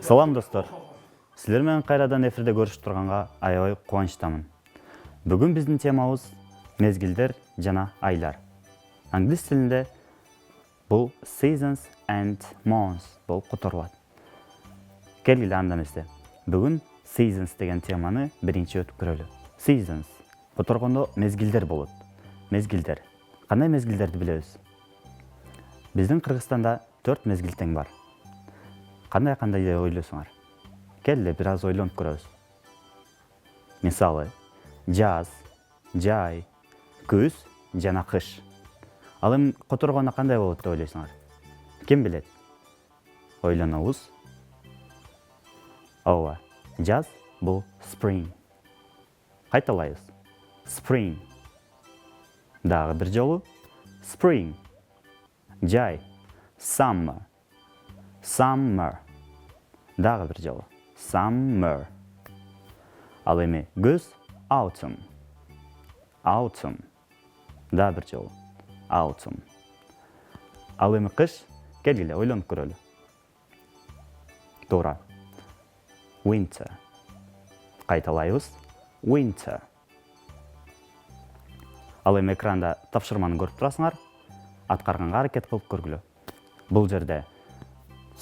Салам достор. Силер менен кайрадан эфирде көрүшүп турганга аябай кубанычтамын. Бүгүн биздин темабыз Мезгилдер жана Айлар. Англис тилинде бул seasons and months болуп которулат. Келгиле анда эмесе. Бүгүн seasons деген теманы биринчи өтүп көрөлү. Seasons которгондо мезгилдер болот. Мезгилдер. Кандай мезгилдерди билебиз? Биздин Кыргызстанда 4 мезгил тең бар. Кандай деп ойлосуңар? Келе бир аз ойлонуп көрөбүз. Мисалы, жаз, жай, күз жана кыш. Ал эми которгондо кандай болот деп ойлойсуңар? Ким билет? Ойлонобуз. Ооба, жаз бул spring. Кайталайбыз. Spring. Дагы бир жолу spring. Жай, summer. Summer. Дагы бир жолу summer. Ал эми күз autumn. Autumn. Дагы бир жолу autumn. Ал эми кыш, келгиле ойлонуп көрөлү. Туура. Winter. Кайталайбыз. Winter. Ал эми экранда тапшырманы көрүп турасыңар. Аткарганга аракет кылып көргүлө. Бул жерде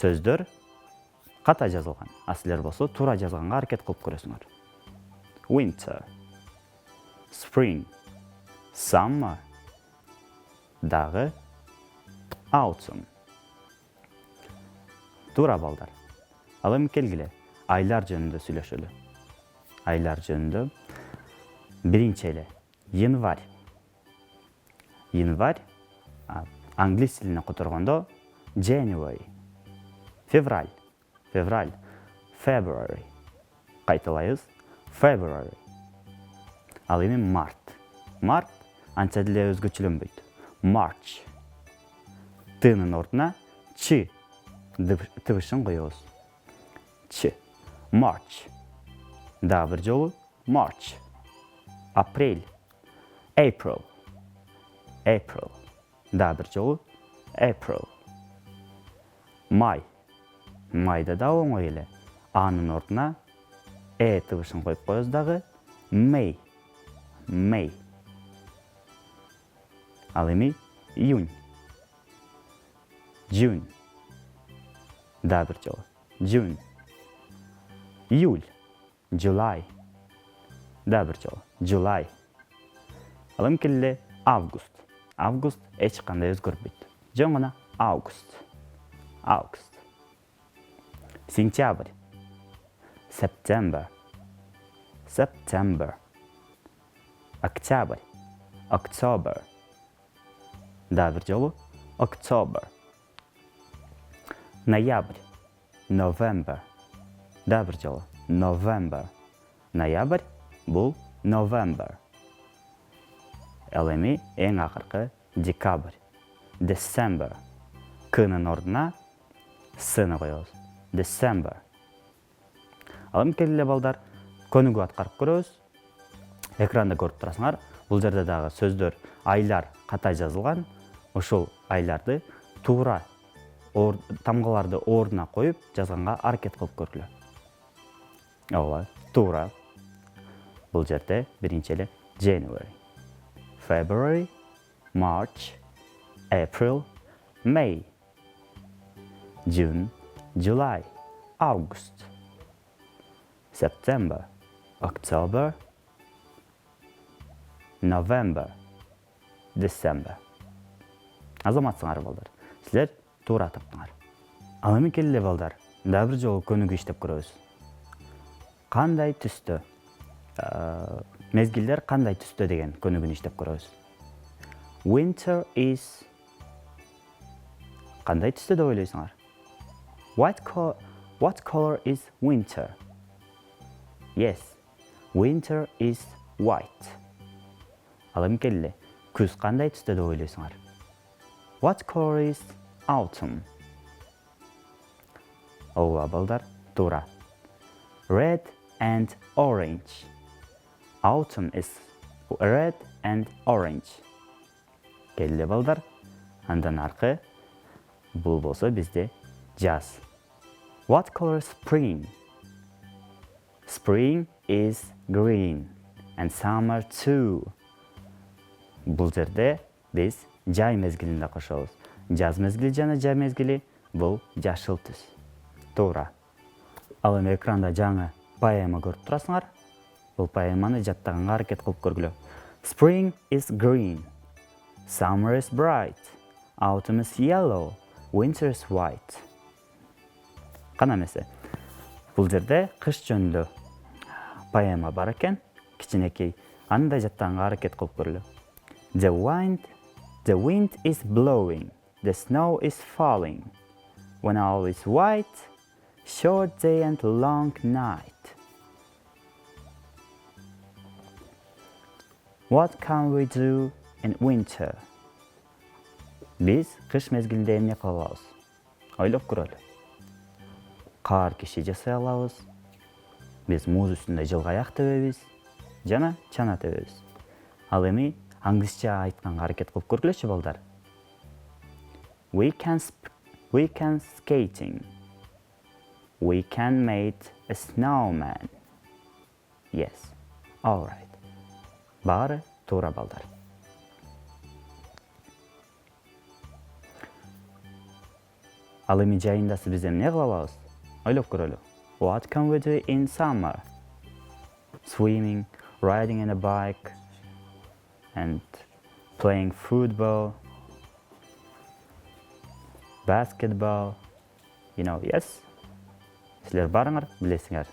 сөздөр ката жазылган. А силер болсо туура жазганга аракет кылып көрөсүңөр. Winter. Spring. Summer. Дагы autumn. Туура балдар. Ал эми келгиле айлар жөнүндө сүйлөшөлү. Айлар жөнүндө биринчи эле январь. Январь англис тилине которгондо January. Февраль. Февраль. February. Кайталайбыз. February. Ал эми март. Март анча деле өзгөчөлөнбөйт. March. Тынын ордуна ч тыбышын коебуз. Ч. March. Дагы бир жолу March. Апрель. April. April. Дагы бир жолу April. Май. Майда да оңой эле. Анын ордуна тыбышын коюп коебуз дагы. May. May. Ал эми июнь. June. Дагы бир жолу June. Июль. July. Дагы бир жолу July. Ал эми келе август. Август эч кандай өзгөрбөйт. Жөн гана август. August. Сентябрь. September. September. Октябрь. October. Дагы бир жолу October. Ноябрь. November. Дагы бир жолу November. Ноябрь бул November. Ал эми эң акыркы декабрь. December. Кынын ордуна сыны коебуз. December. Ал эми келе балдар, көнүгүү аткарып көрөбүз. Экранда көрүп турасыңар. Бул жерде дагы сөздөр айлар ката жазылган. Ошол айларды туура тамгаларды ордуна коюп жазганга аракет кылып көргүлө. Ооба, туура. Бул жерде биринчи эле January. February, March, April, May, June, July, August, September, October, November, December. Азаматсыңар балдар. Силер туура таптыңар. Ал эми келе балдар, дагы бир жолу көнүгүү иштеп көрөбүз. Кандай түстө? Мезгилдер кандай түстө деген көнүгүүнү иштеп көрөбүз. Winter is кандай түстө деп ойлойсуңар? What color is winter? Yes, winter is white. Ал эми келе күз кандай түстө деп ойлойсуңар? What color is autumn? Ооба балдар, туура. Red and orange. Autumn is red and orange. Келе балдар, андан аркы бул болсо бизде жаз. What color is spring? Spring is green and summer too. Бұл жерде біз жай мезгилинде кошобуз. Жаз мезгили жана жай мезгили бұл жашыл түс. Туура. Ал эми экранда жаңы поэма көрүп турасыңар. Бұл поэманы жаттаганга аракет кылып көргүлө. Spring is green. Summer is bright. Autumn is yellow. Winter is white. Кана эмесе. Бұл жерде кыш жөнүндө поэма бар экен. Кичинекей. Андай жаттаганга аракет кылып көргүлө. The wind is blowing. The snow is falling. When all is white, short day and long night. What can we do in winter? Biz kış mezgilinde emne kılabız? Ойлоп көрөлү. Кар киши жасай алабыз. Biz муз үстүндө жылгаяк тебебиз, жана чана тебебиз. Ал эми англисча айтканга аракет кылып көргүлөчү балдар. We can skating. We can make a snowman. Yes. All right. Баары туура балдар. Ал эми жайындасы биз эмне кыла алабыз? Ойлоп көрөлү. What can we do in summer? Swimming, riding on a bike, and playing football, basketball. Yes? Силер барыңар, билесиңер.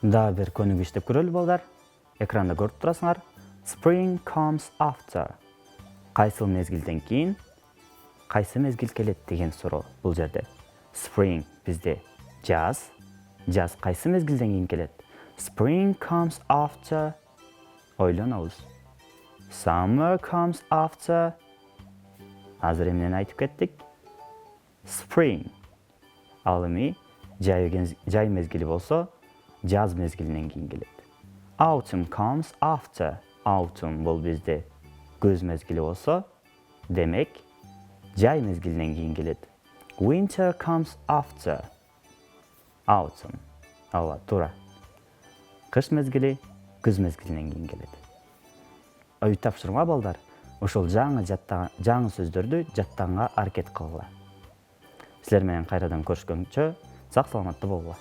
Да бир көнүгү иштеп көрөлү балдар. Экранда көрүп турасыңар. Spring comes after. Кайсыл мезгилден кийин, кайсы мезгил келет деген суроо бул жерде. Spring бизде жаз. Жаз кайсы мезгилден кийин келет? Spring comes after. Ойлонобуз. Summer comes after. Азыр эмнени айтып кеттик? Spring. Ал эми жай мезгили болсо, жаз мезгилинен кийин келет. Autumn comes after. Autumn бул бизде көз мезгили болсо, демек жай мезгилинен кийин келет. Winter comes after. Autumn. Ооба, туура. Кыш мезгили күз мезгилинен кийин келет. Ой тапшырма балдар. Ошол жаңы сөздөрдү жаттаганга аракет кылгыла. Силер менен кайрадан көрүшкөнчө сак саламатта болгула.